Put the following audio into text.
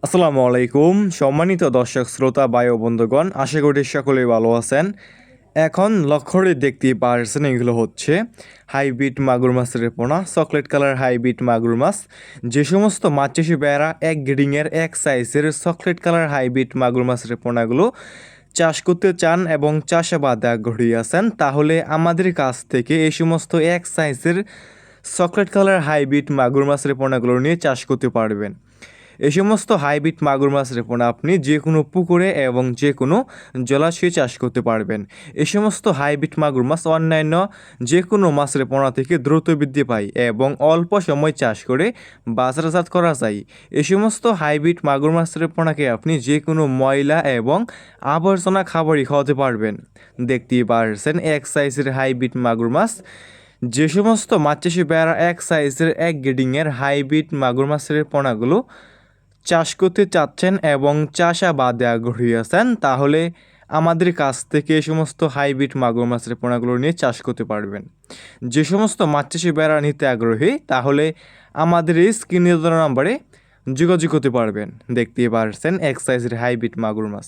আসসালামু আলাইকুম সম্মানিত দর্শক শ্রোতা ভাই ও বন্ধুগণ, আশা করি সকলেই ভালো আছেন। এখন লক্ষ্য করে দেখতেই পারছেন এগুলো হচ্ছে হাইব্রিড মাগুর মাছের পোনা, চকলেট কালার হাইব্রিড মাগুর মাছ। যে সমস্ত মাছ চাষি ভাইয়েরা এক গ্রেডিংয়ের এক সাইজের চকলেট কালার হাইব্রিড মাগুর মাছের পোনাগুলো চাষ করতে চান এবং চাষাবাদে আগ্রহী আছেন, তাহলে আমাদের কাছ থেকে এই সমস্ত এক সাইজের চকলেট কালার হাইব্রিড মাগুর মাছের পোনাগুলো নিয়ে চাষ করতে পারবেন। এই সমস্ত হাইব্রিড মাগুর মাছের পোনা আপনি যে কোনো পুকুরে এবং যে কোনো জলাশয়ে চাষ করতে পারবেন। এই সমস্ত হাইব্রিড মাগুর মাছ অন্যান্য যে কোনো মাছের পোনা থেকে দ্রুত বৃদ্ধি পায় এবং অল্প সময় চাষ করে বাজারজাত করা যায়। এই সমস্ত হাইব্রিড মাগুর মাছের পোনাকে আপনি যে কোনো ময়লা এবং আবর্জনা খাবারই খাওয়াতে পারবেন। দেখতেই পারছেন এক সাইজের হাইব্রিড মাগুর মাছ। যে সমস্ত মাছ চাষি ভাইয়েরা এক সাইজের এক গ্রেডিংয়ের হাইব্রিড মাগুর মাছের পোনাগুলো চাষ করতে চাচ্ছেন এবং চাষাবাদে আগ্রহী আছেন, তাহলে আমাদের কাছ থেকে এই সমস্ত হাইব্রিড মাগুর মাছের পোনাগুলো নিয়ে চাষ করতে পারবেন। যে সমস্ত মাছ চাষি ভাইয়েরা নিতে আগ্রহী, তাহলে আমাদের এই স্ক্রিনে দেওয়া নাম্বারে যোগাযোগ করতে পারবেন। দেখতেই পারছেন এক সাইজের হাইব্রিড মাগুর মাছ।